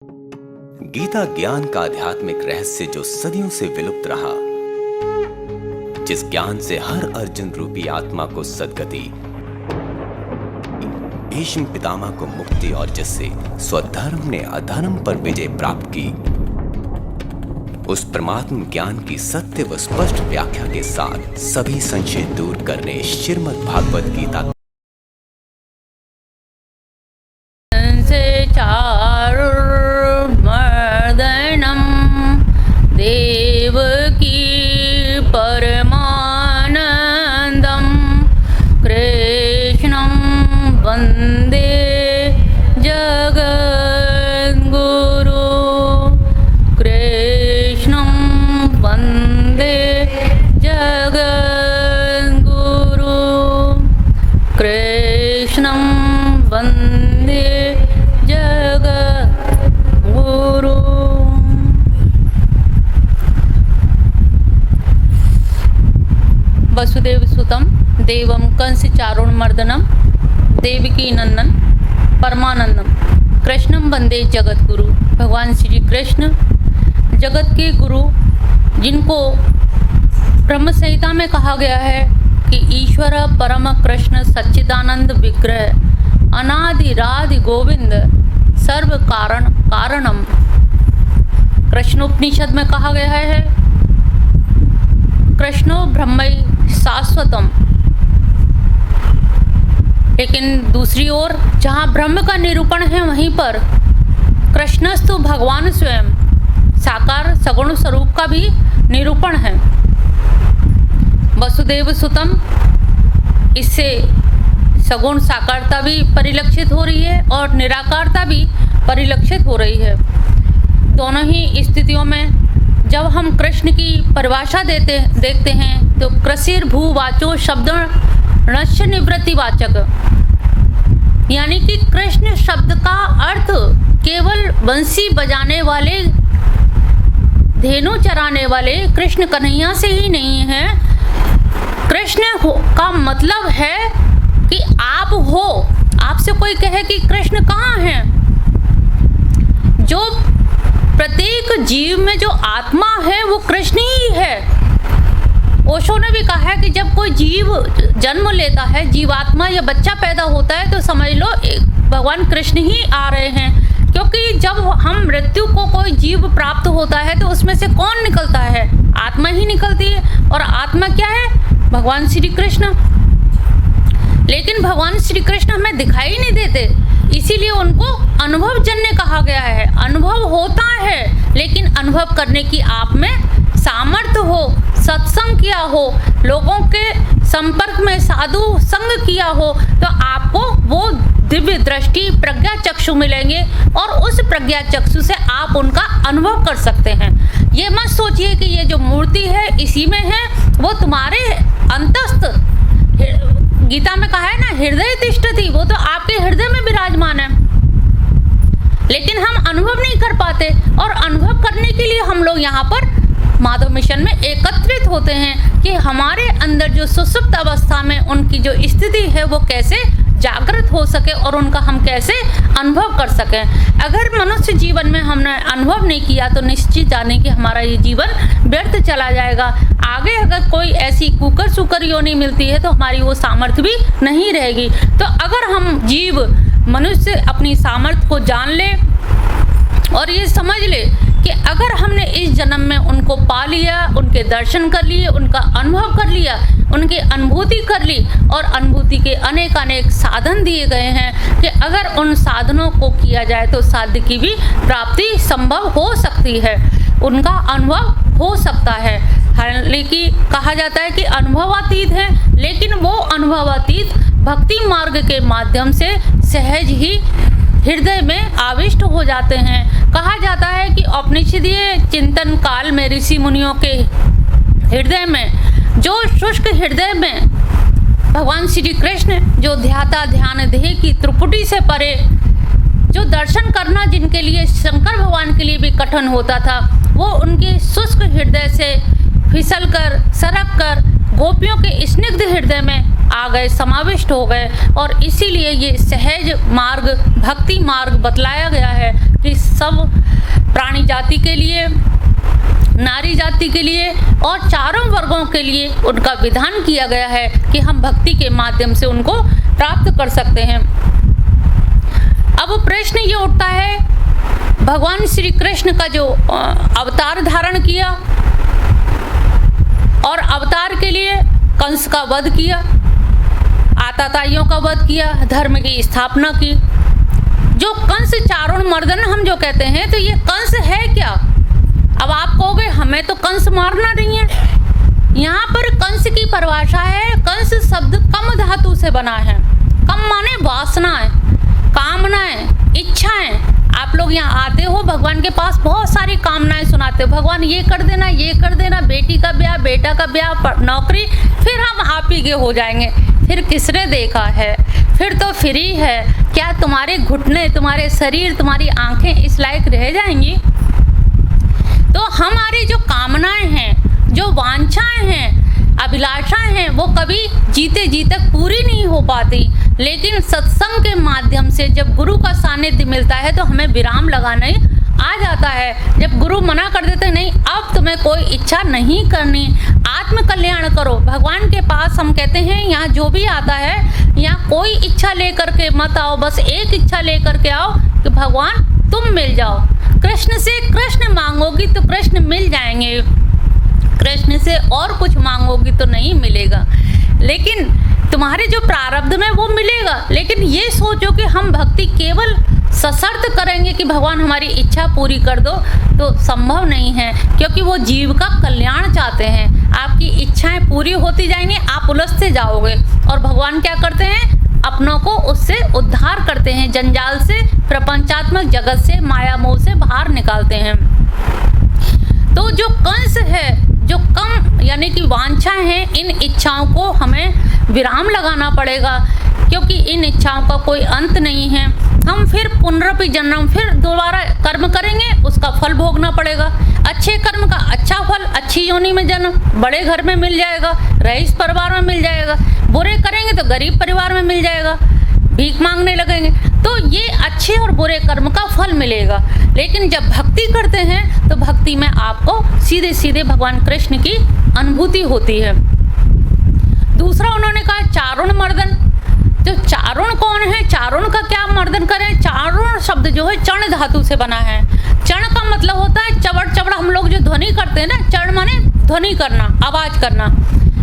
गीता ज्ञान का आध्यात्मिक रहस्य जो सदियों से विलुप्त रहा, जिस ज्ञान से हर अर्जुन रूपी आत्मा को सद्गति, भीष्म पितामह को मुक्ति और जिससे स्वधर्म ने अधर्म पर विजय प्राप्त की, उस परमात्म ज्ञान की सत्य व स्पष्ट व्याख्या के साथ सभी संशय दूर करने श्रीमद् भागवत गीता देवकी परमानंदम कृष्णं वंदे जगद्गुरु कृष्णं वंदे जगद्गुरु कृष्णं वंदे जगद्गुरु। वसुदेव सुतम देवम कंस चारुणमर्दनम देवकी नंदन परमानंदम कृष्णम वंदे जगत गुरु। भगवान श्री कृष्ण जगत के गुरु, जिनको ब्रह्म संहिता में कहा गया है कि ईश्वर परम कृष्ण सच्चिदानंद विग्रह अनादिरादि गोविंद सर्व कारण कारणम। कृष्णोपनिषद में कहा गया है कृष्णो ब्रह्मई शाश्वतम। लेकिन दूसरी ओर जहाँ ब्रह्म का निरूपण है, वहीं पर कृष्णस्तु भगवान स्वयं साकार सगुण स्वरूप का भी निरूपण है। वसुदेव सुतम, इससे सगुण साकारता भी परिलक्षित हो रही है और निराकारता भी परिलक्षित हो रही है। दोनों ही स्थितियों में जब हम कृष्ण की परिभाषा देखते हैं तो कृषिर भूवाचो शब्द णस्य निवृत्तिवाचक, यानी कि कृष्ण शब्द का अर्थ केवल बंसी बजाने वाले, धेनु चराने वाले कृष्ण कन्हैया से ही नहीं है। कृष्ण का मतलब है कि आप हो। आपसे कोई कहे कि कृष्ण कहाँ है, जो प्रत्येक जीव में जो आत्मा है वो कृष्ण ही है। ओशो ने भी कहा है कि जब कोई जीव जन्म लेता है, जीवात्मा या बच्चा पैदा होता है, तो समझ लो भगवान कृष्ण ही आ रहे हैं। क्योंकि जब हम मृत्यु को कोई जीव प्राप्त होता है तो उसमें से कौन निकलता है? आत्मा ही निकलती है। और आत्मा क्या है? भगवान श्री कृष्ण। लेकिन भगवान श्री कृष्ण हमें दिखाई नहीं देते, इसीलिए उनको अनुभव जन्य कहा गया है। अनुभव होता है, लेकिन अनुभव करने की आप में सामर्थ्य हो, सत्संग किया हो, लोगों के संपर्क में साधु संग किया हो, तो आपको वो दिव्य दृष्टि प्रज्ञा चक्षु मिलेंगे और उस प्रज्ञा चक्षु से आप उनका अनुभव कर सकते हैं। ये मत सोचिए कि ये जो मूर्ति है इसी में है, वो तुम्हारे अंतस्थ, गीता में कहा है ना, हृदय तिष्ठति, वो तो आपके हृदय में विराजमान है। लेकिन हम अनुभव नहीं कर पाते, और अनुभव करने के लिए हम लोग यहाँ पर माधव मिशन में एकत्रित होते हैं कि हमारे अंदर जो सुसुप्त अवस्था में उनकी जो स्थिति है वो कैसे जागृत हो सके और उनका हम कैसे अनुभव कर सकें। अगर मनुष्य जीवन में हमने अनुभव नहीं किया तो निश्चित जाने कि हमारा ये जीवन व्यर्थ चला जाएगा। आगे अगर कोई ऐसी कुकर सुकर योनि मिलती है तो हमारी वो सामर्थ्य भी नहीं रहेगी। तो अगर हम जीव मनुष्य अपनी सामर्थ्य को जान ले और ये समझ ले कि अगर हमने इस जन्म में उनको पा लिया, उनके दर्शन कर लिए, उनका अनुभव कर लिया, उनकी अनुभूति कर ली, और अनुभूति के अनेक साधन दिए गए हैं कि अगर उन साधनों को किया जाए तो साध्य की भी प्राप्ति संभव हो सकती है, उनका अनुभव हो सकता है। हालांकि कहा जाता है कि अनुभवातीत है, लेकिन वो अनुभवातीत भक्ति मार्ग के माध्यम से सहज ही हृदय में आविष्ट हो जाते हैं। कहा जाता है कि औपनिषदीय चिंतन काल में ऋषि मुनियों के हृदय में, जो शुष्क हृदय में भगवान श्री कृष्ण जो ध्याता ध्यान देह की त्रिपुटी से परे, जो दर्शन करना जिनके लिए शंकर भगवान के लिए भी कठिन होता था, वो उनके शुष्क हृदय से फिसल कर सरक कर गोपियों के स्निग्ध हृदय में आ गए, समाविष्ट हो गए। और इसीलिए ये सहज मार्ग, भक्ति मार्ग बतलाया गया है अपनी सब प्राणी जाति के लिए, नारी जाति के लिए और चारों वर्गों के लिए उनका विधान किया गया है कि हम भक्ति के माध्यम से उनको प्राप्त कर सकते हैं। अब प्रश्न ये उठता है, भगवान श्री कृष्ण का जो अवतार धारण किया और अवतार के लिए कंस का वध किया, आताताइयों का वध किया, धर्म की स्थापना की। जो कंस चारुण मर्दन हम जो कहते हैं, तो ये कंस है क्या? अब आप कहोगे हमें तो कंस मारना नहीं है। यहाँ पर कंस की परिभाषा है, कंस शब्द कम धातु से बना है। कम माने वासनाएं, कामनाएं, इच्छाएं। आप लोग यहाँ आते हो, भगवान के पास बहुत सारी कामनाएं सुनाते हो, भगवान ये कर देना, ये कर देना, बेटी का ब्याह, बेटा का ब्याह, नौकरी, फिर हम आप ही के हो जाएंगे। फिर किसने देखा है? फिर तो फ्री है। क्या तुम्हारे घुटने, तुम्हारे शरीर, तुम्हारी आंखें इस लायक रह जाएंगी? तो हमारी जो कामनाएं हैं, जो वांछाएं हैं, अभिलाषाएं हैं, वो कभी जीते जी तक पूरी नहीं हो पाती। लेकिन सत्संग के माध्यम से जब गुरु का सानिध्य मिलता है तो हमें विराम लगाने आ जाता है। जब गुरु मना कर देते हैं, नहीं अब तुम्हें कोई इच्छा नहीं करनी, आत्म कल्याण करो। भगवान के पास हम कहते हैं यहाँ जो भी आता है, यहाँ कोई इच्छा लेकर के मत आओ, बस एक इच्छा लेकर के आओ कि भगवान तुम मिल जाओ। कृष्ण से कृष्ण मांगोगी तो कृष्ण मिल जाएंगे, कृष्ण से और कुछ मांगोगी तो नहीं मिलेगा। लेकिन तुम्हारे जो प्रारब्ध में वो मिलेगा। लेकिन ये सोचो कि हम भक्ति केवल सशर्त करेंगे कि भगवान हमारी इच्छा पूरी कर दो, तो संभव नहीं है, क्योंकि वो जीव का कल्याण चाहते हैं। आपकी इच्छाएं पूरी होती जाएंगी, आप उलझते जाओगे, और भगवान क्या करते हैं? अपनों को उससे उद्धार करते हैं, जंजाल से, प्रपंचात्मक जगत से, माया मोह से बाहर निकालते हैं। तो जो कंस है, जो कम यानी कि वांछाएं हैं, इन इच्छाओं को हमें विराम लगाना पड़ेगा, क्योंकि इन इच्छाओं का कोई अंत नहीं है। हम फिर पुनरपि जन्म, फिर दोबारा कर्म करेंगे, उसका फल भोगना पड़ेगा। अच्छे कर्म का अच्छा फल, अच्छी योनि में जन्म, बड़े घर में मिल जाएगा, रईस परिवार में मिल जाएगा। बुरे करेंगे तो गरीब परिवार में मिल जाएगा, भीख मांगने लगेंगे। तो ये अच्छे और बुरे कर्म का फल मिलेगा। लेकिन जब भक्ति करते हैं तो भक्ति में आपको सीधे सीधे भगवान कृष्ण की अनुभूति होती है। दूसरा उन्होंने कहा चारुण मर्दन। जो चारुण कौन है? चारुण का क्या मर्दन करें? चारुण शब्द जो है चण धातु से बना है। चण का मतलब होता है चवड़ चवड़। हम लोग जो ध्वनि करते हैं ना, चण माने ध्वनि करना, आवाज करना।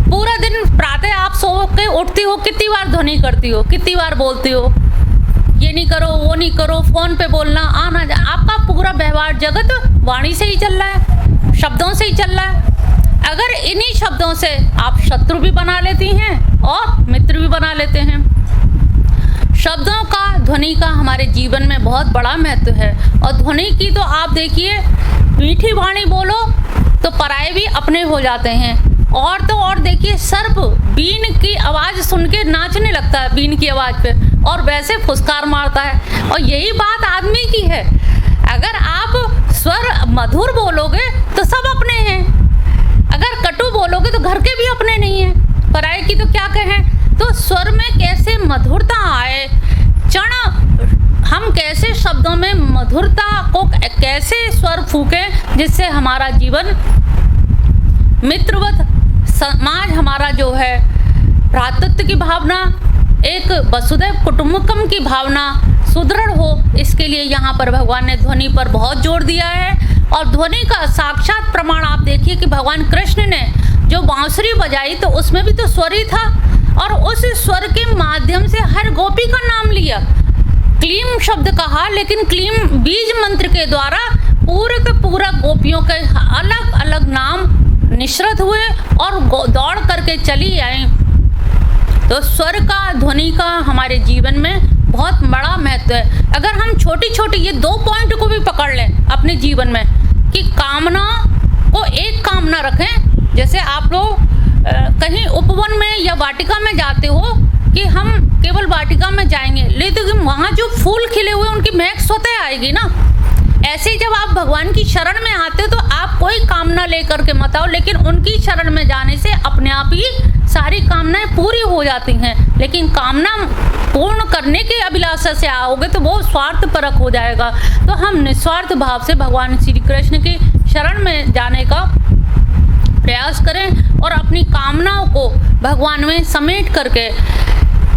पूरा दिन प्रातः आप सो के उठती हो, कितनी बार ध्वनि करती हो, कितनी बार बोलती हो, ये नहीं करो, वो नहीं करो, फोन पे बोलना, आना जा। आपका पूरा व्यवहार जगत वाणी से ही चल रहा है, शब्दों से ही चल रहा है। अगर इन्हीं शब्दों से आप शत्रु भी बना लेती हैं और मित्र भी बना लेते हैं। शब्दों का, ध्वनि का हमारे जीवन में बहुत बड़ा महत्व है। और ध्वनि की तो आप देखिए, मीठी वाणी बोलो तो पराये भी अपने हो जाते हैं। और तो और देखिए, सर्प बीन की आवाज़ सुन के नाचने लगता है, बीन की आवाज़ पे, और वैसे फुसकार मारता है। और यही बात आदमी की है। अगर आप स्वर मधुर बोलोगे तो सब अपने हैं, अगर कटु बोलोगे तो घर के भी अपने नहीं हैं, पराये की तो क्या कहें। तो स्वर में कैसे मधुरता आए, चण हम कैसे शब्दों में मधुरता को कैसे स्वर फूकें, जिससे हमारा जीवन मित्रवत, समाज हमारा जो है भ्रातृत्व की भावना, एक वसुधैव कुटुंबकम की भावना सुदृढ़ हो। इसके लिए यहाँ पर भगवान ने ध्वनि पर बहुत जोर दिया है। और ध्वनि का साक्षात प्रमाण आप देखिए कि भगवान कृष्ण ने जो बांसुरी बजाई, तो उसमें भी तो स्वर ही था, और उस स्वर के माध्यम से हर गोपी का नाम लिया, क्लीम शब्द कहा। लेकिन क्लीम बीज मंत्र के द्वारा पूरे के पूरा गोपियों के अलग अलग नाम निश्रित हुए और दौड़ करके चली आई। तो स्वर का, ध्वनि का हमारे जीवन में बहुत बड़ा महत्व है। अगर हम छोटी छोटी ये 2 पॉइंट को भी पकड़ लें अपने जीवन में, कि कामना को एक कामना रखें। जैसे आप लोग कहीं उपवन में या वाटिका में जाते हो कि हम केवल वाटिका में जाएंगे, लेकिन वहाँ जो फूल खिले हुए उनकी महक स्वतः आएगी ना। ऐसे जब आप भगवान की शरण में आते हो तो आप कोई कामना लेकर के मत आओ, लेकिन उनकी शरण में जाने से अपने आप ही सारी कामनाएं पूरी हो जाती हैं। लेकिन कामना पूर्ण करने की अभिलाषा से आओगे तो वो स्वार्थपरक हो जाएगा। तो हम निस्वार्थ भाव से भगवान श्री कृष्ण की शरण में जाने का प्रयास करें और अपनी कामनाओं को भगवान में समेट करके,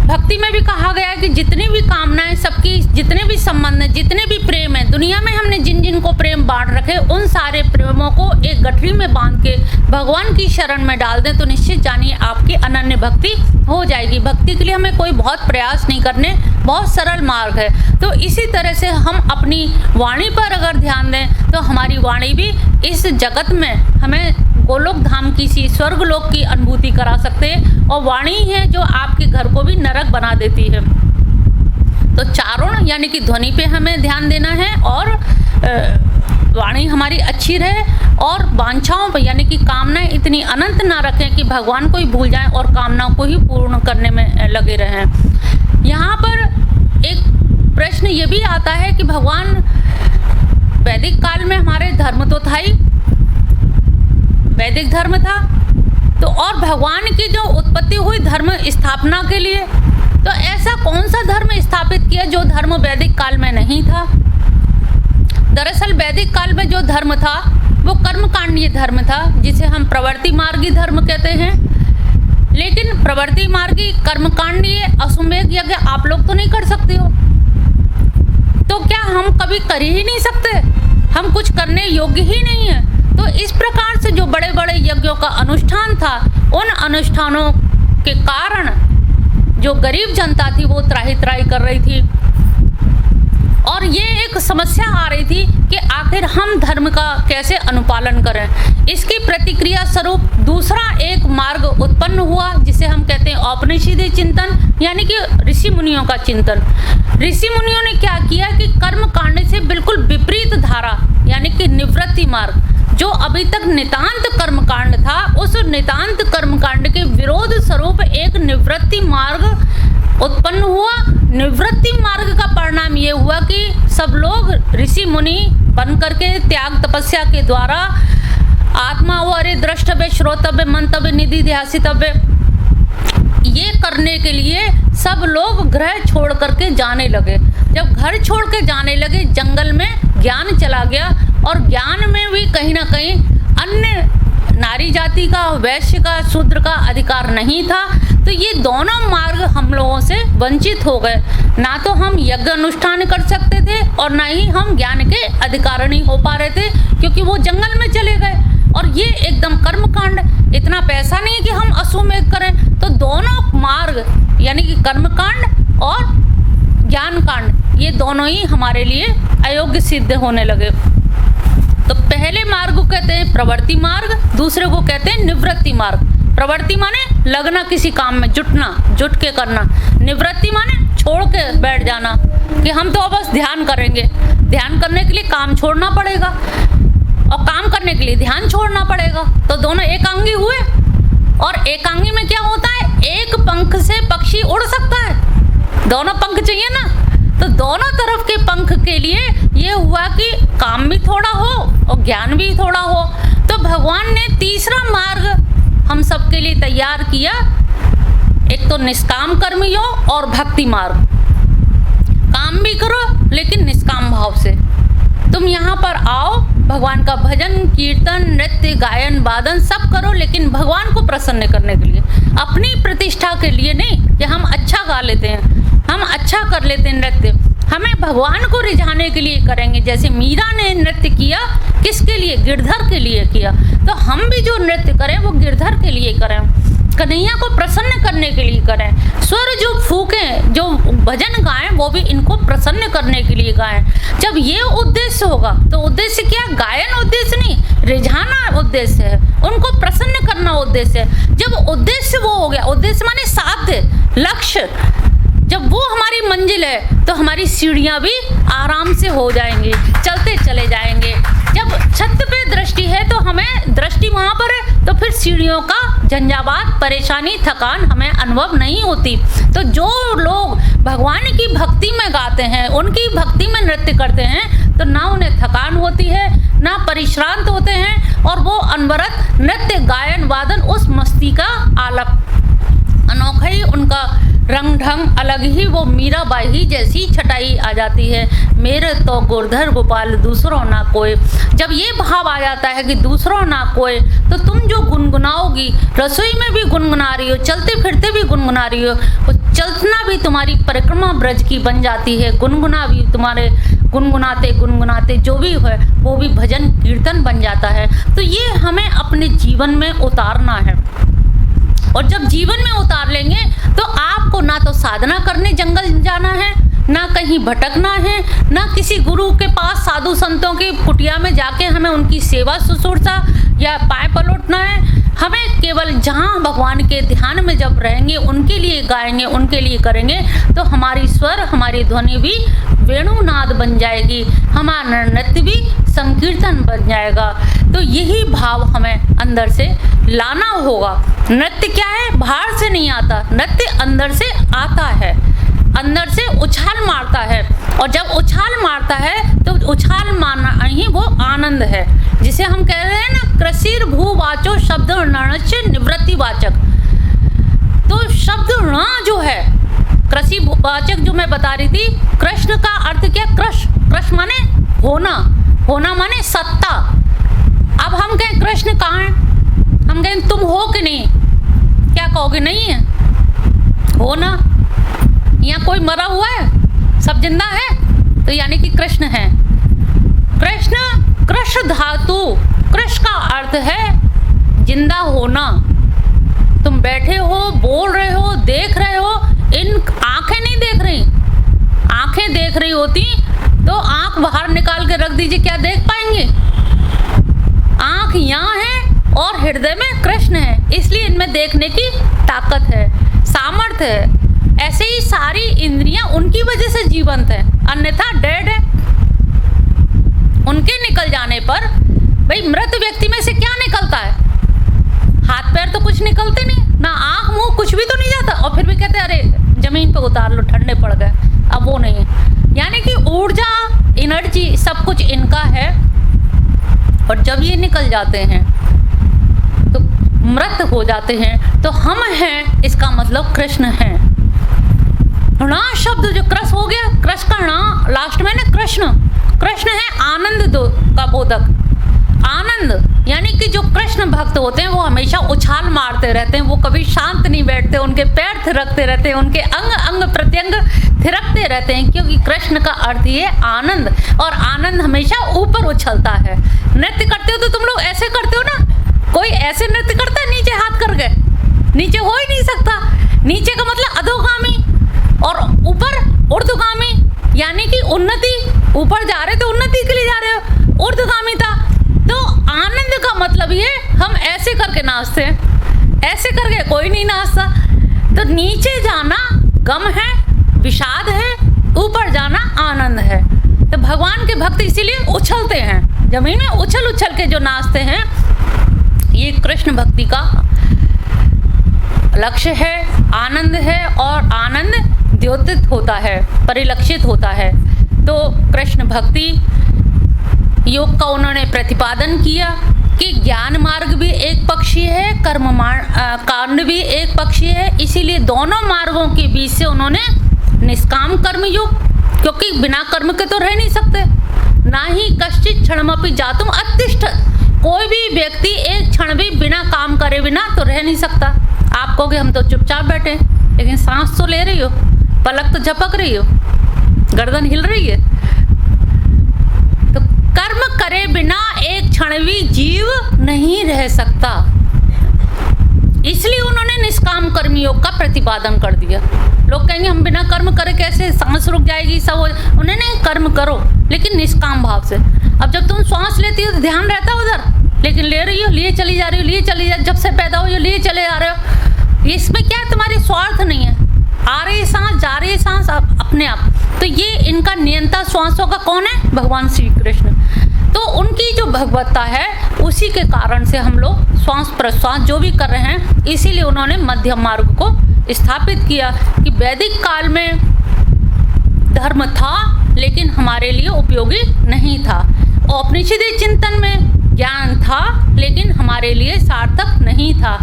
भक्ति में भी कहा गया है कि जितनी भी कामनाएं सबकी, जितने भी संबंध हैं, जितने भी प्रेम है दुनिया में, हमने जिन जिन को प्रेम बांट रखे उन सारे प्रेमों को एक गठरी में बांध के भगवान की शरण में डाल दें तो निश्चित जानिए आपकी अनन्य भक्ति हो जाएगी। भक्ति के लिए हमें कोई बहुत प्रयास नहीं करने, बहुत सरल मार्ग है। तो इसी तरह से हम अपनी वाणी पर अगर ध्यान दें तो हमारी वाणी भी इस जगत में हमें गोलोक धाम की सी, स्वर्ग लोक की अनुभूति करा सकते हैं, और वाणी है जो आपके घर को भी नरक बना देती है। तो चारण यानी कि ध्वनि पे हमें ध्यान देना है और वाणी हमारी अच्छी रहे, और वांछाओं पर यानी कि कामनाएं इतनी अनंत ना रखें कि भगवान को ही भूल जाएं और कामनाओं को ही पूर्ण करने में लगे रहें। यहाँ पर एक प्रश्न ये भी आता है कि भगवान वैदिक काल में हमारे धर्म तो था ही, वैदिक धर्म था, तो और भगवान की जो उत्पत्ति हुई धर्म स्थापना के लिए, तो ऐसा कौन सा धर्म स्थापित किया जो धर्म वैदिक काल में नहीं था। दरअसल वैदिक काल में जो धर्म था वो कर्मकांडीय धर्म था, जिसे हम प्रवृत्ति मार्गी धर्म कहते हैं। लेकिन प्रवृत्ति मार्गी कर्मकांडीय अश्वमेध यज्ञ आप लोग तो नहीं कर सकते हो, तो क्या हम कभी कर ही नहीं सकते? हम कुछ करने योग्य ही नहीं है। तो इस प्रकार से जो बड़े बड़े यज्ञों का अनुष्ठान था, उन अनुष्ठानों के कारण जो गरीब जनता थी वो त्राही त्राही कर रही थी, और ये एक समस्या आ रही थी कि आखिर हम धर्म का कैसे अनुपालन करें। इसकी प्रतिक्रिया स्वरूप दूसरा एक मार्ग उत्पन्न हुआ जिसे हम कहते हैं औपनिषदीय चिंतन, यानी कि ऋषि मुनियों का चिंतन। ऋषि मुनियों ने क्या किया कि कर्म कांड से बिल्कुल विपरीत धारा यानी कि निवृत्ति मार्ग, जो अभी तक नितांत कर्मकांड था, उस नितांत कर्मकांड के विरोध स्वरूप एक निवृत्ति मार्ग उत्पन्न हुआ। निवृत्ति मार्ग का परिणाम ये हुआ कि सब लोग ऋषि मुनि बन करके त्याग तपस्या के द्वारा आत्मा व द्रष्टव्य, श्रोतव्य, मंतव्य, निधि ध्यासितव्य, ये करने के लिए सब लोग गृह छोड़ करके जाने लगे। जब घर छोड़ के जाने लगे, जंगल में ज्ञान चला गया, और ज्ञान में भी कहीं ना कहीं अन्य नारी जाति का, वैश्य का, शूद्र का अधिकार नहीं था। तो ये दोनों मार्ग हम लोगों से वंचित हो गए। ना तो हम यज्ञ अनुष्ठान कर सकते थे और ना ही हम ज्ञान के अधिकारी हो पा रहे थे, क्योंकि वो जंगल में चले गए। और ये एकदम कर्मकांड, इतना पैसा नहीं है कि हम अश्वमेध करें। तो दोनों मार्ग यानी कि कर्मकांड और ज्ञान कांड, ये दोनों ही हमारे लिए अयोग्य सिद्ध होने लगे। तो पहले मार्ग को कहते हैं प्रवृत्ति मार्ग, दूसरे को कहते हैं निवृत्ति मार्ग। प्रवृत्ति माने लगना किसी काम में, जुटना, जुट के करना। निवृत्ति माने छोड़ के बैठ जाना कि हम तो बस ध्यान करेंगे। ध्यान करने के लिए काम छोड़ना पड़ेगा और काम करने के लिए ध्यान छोड़ना पड़ेगा। तो दोनों एकांगी हुए, और एकांगी में क्या होता है, एक पंख से पक्षी उड़ सकता है, दोनों पंख चाहिए ना। तो दोनों तरफ के पंख के लिए ये हुआ कि काम भी थोड़ा हो और ज्ञान भी थोड़ा हो। तो भगवान ने तीसरा मार्ग हम सबके लिए तैयार किया, एक तो निष्काम कर्मी हो और भक्ति मार्ग। काम भी करो लेकिन निष्काम भाव से। तुम यहाँ पर आओ, भगवान का भजन, कीर्तन, नृत्य, गायन, वादन सब करो, लेकिन भगवान को प्रसन्न करने के लिए, अपनी प्रतिष्ठा के लिए नहीं कि हम अच्छा गा लेते हैं, हम अच्छा कर लेते हैं नृत्य। हमें भगवान को रिझाने के लिए करेंगे। जैसे मीरा ने नृत्य किया, किसके लिए, गिरधर के लिए किया। तो हम भी जो नृत्य करें वो गिरधर के लिए करें, कन्हैया को प्रसन्न करने के लिए करें। स्वर जो फूकें, जो भजन गाएं, वो भी इनको प्रसन्न करने के लिए गाएं। जब ये उद्देश्य होगा तो उद्देश्य क्या, गायन उद्देश्य नहीं, रिझाना उद्देश्य है, उनको प्रसन्न करना उद्देश्य है। जब उद्देश्य वो हो गया, उद्देश्य माने साध्य, लक्ष्य, जब वो हमारी मंजिल है तो हमारी सीढ़ियाँ भी आराम से हो जाएंगी, चलते चले जाएंगे। जब छत पे दृष्टि है तो हमें दृष्टि वहाँ पर है, तो फिर सीढ़ियों का झंझावात, परेशानी, थकान हमें अनुभव नहीं होती। तो जो लोग भगवान की भक्ति में गाते हैं, उनकी भक्ति में नृत्य करते हैं, तो ना उन्हें थकान होती है, ना परिश्रांत होते हैं, और वो अनवरत नृत्य गायन वादन उस मस्ती का आलाप, अनोखा ही उनका रंग ढंग अलग ही, वो मीराबाई ही जैसी छटाई आ जाती है। मेरे तो गुरधर गोपाल दूसरों ना कोई, जब ये भाव आ जाता है कि दूसरों ना कोई, तो तुम जो गुनगुनाओगी, रसोई में भी गुनगुना रही हो, चलते फिरते भी गुनगुना रही हो, चलना भी तुम्हारी परिक्रमा ब्रज की बन जाती है, गुनगुना भी तुम्हारे गुनगुनाते गुनगुनाते जो भी है वो भी भजन कीर्तन बन जाता है। तो ये हमें अपने जीवन में उतारना है, और जब जीवन में उतार लेंगे तो आपको ना तो साधना करने जंगल जाना है, ना कहीं भटकना है, ना किसी गुरु के पास साधु संतों की कुटिया में जाके हमें उनकी सेवा शुश्रूषा या पाय पलटना है। हमें केवल जहाँ भगवान के ध्यान में जब रहेंगे, उनके लिए गाएंगे, उनके लिए करेंगे, तो हमारी स्वर, हमारी ध्वनि भी वेणुनाद बन जाएगी, हमारा नृत्य भी संकीर्तन बन जाएगा। तो यही भाव हमें अंदर से लाना होगा। नृत्य क्या है? बाहर से नहीं आता, नृत्य अंदर से आता है, अंदर से उछाल मारता है, और जब उछाल मारता है तो उछाल मारना ही वो आनंद है, जिसे हम कह रहे हैं ना, कृषिर भूवाचो शब्द णस्य निवृत्तिवाचक। तो शब्द ण जो है, कृषि वाचक जो मैं बता रही थी, कृष्ण का अर्थ क्या? कृष्ण माने होना, होना माने सत्ता। अब हम कहें कृष्ण कहाँ है, हम कहें तुम हो कि नहीं, क्या कहोगे? नहीं है, हो ना। यहाँ कोई मरा हुआ है? सब जिंदा है, तो यानी कि कृष्ण है। कृष्ण धातु, कृष्ण का अर्थ है जिंदा होना। तुम बैठे हो, बोल रहे हो, देख रहे हो, इन आंखें नहीं देख रही। आंखें देख रही होती तो आंख बाहर निकाल के रख दीजिए, क्या देख पाएंगे? आंख यहाँ है और हृदय में कृष्ण है, इसलिए इनमें देखने की ताकत है, सामर्थ्य है। ऐसे ही सारी इंद्रियां उनकी वजह से जीवंत है, अन्यथा डेड है। उनके निकल जाने पर भाई मृत व्यक्ति में से क्या निकलता है? हाथ पैर तो कुछ निकलते नहीं, ना आंख मुंह, कुछ भी तो नहीं जाता, और फिर भी कहते अरे जमीन पे उतार लो, ठंडे पड़ गए। अब वो नहीं है, यानी कि ऊर्जा, एनर्जी सब कुछ इनका है, और जब ये निकल जाते हैं तो मृत हो जाते हैं, तो हम हैं, इसका मतलब कृष्ण हैं। णा शब्द जो कृष्ण हो गया, कृष्ण का णा लास्ट में ना, कृष्ण है आनंद का बोधक। आनंद यानी कि जो कृष्ण भक्त होते हैं वो हमेशा उछाल मारते रहते हैं, वो कभी शांत नहीं बैठते, उनके पैर थिरकते रहते हैं, उनके अंग अंग प्रत्यंग थिरकते रहते हैं, क्योंकि कृष्ण का अर्थ ये आनंद, और आनंद हमेशा ऊपर उछलता है। नृत्य करते हो तो तुम लोग ऐसे करते हो ना, कोई ऐसे नृत्य करता है नीचे हाथ कर गए? नीचे हो ही नहीं सकता। नीचे का मतलब अधोगामी, और ऊपर ऊर्ध्वगामी, यानी कि उन्नति, ऊपर जा रहे तो उन्नति के लिए जा रहे हो, ऊर्ध्वगामिता। तो आनंद का मतलब ये हम ऐसे करके नाचते हैं, ऐसे करके कोई नहीं नाचता। तो नीचे जाना गम है, विषाद है, ऊपर जाना आनंद है। तो भगवान के भक्त इसीलिए उछलते हैं, जमीन में उछल उछल के जो नाचते हैं, ये कृष्ण भक्ति का लक्ष्य है, आनंद है, और आनंद द्योतित होता है, परिलक्षित होता है। तो कृष्ण भक्ति योग का उन्होंने प्रतिपादन किया कि ज्ञान मार्ग भी एक पक्षी है, कर्म कांड भी एक पक्षी है, इसीलिए दोनों मार्गों के बीच से उन्होंने निष्काम कर्म योग, क्योंकि बिना कर्म के तो रह नहीं सकते, ना ही कश्चित क्षणमपि जातुम अतिष्ठत्, कोई भी व्यक्ति एक क्षण भी बिना काम करे बिना तो रह नहीं सकता। आप कहोगे हम तो चुपचाप बैठे, लेकिन सांस तो ले रही हो, पलक तो झपक रही हो, गर्दन हिल रही है। तो कर्म करे बिना एक क्षण भी जीव नहीं रह सकता, इसलिए उन्होंने निष्काम कर्म योग का प्रतिपादन कर दिया। लोग कहेंगे हम बिना कर्म करे कैसे, सांस रुक जाएगी, सब उन्होंने कर्म करो लेकिन निष्काम भाव से। अब जब तुम सांस लेती हो तो ध्यान रहता है उधर, लेकिन ले रही हो, लिए चली जा रही हो, लिए चली जा, जब से पैदा हो लिए चले जा रहे हो, इसमें क्या है, तुम्हारी स्वार्थ नहीं है, आ रही सांस जा रही सांस अपने आप। तो ये इनका नियंता श्वासों का कौन है? भगवान श्री कृष्ण। तो उनकी जो भगवत्ता है उसी के कारण से हम लोग श्वास प्रश्वास जो भी कर रहे हैं, इसीलिए उन्होंने मध्यम मार्ग को स्थापित किया कि वैदिक काल में धर्म था लेकिन हमारे लिए उपयोगी नहीं था। औपनिषदिक चिंतन में ज्ञान था लेकिन हमारे लिए सार्थक नहीं था।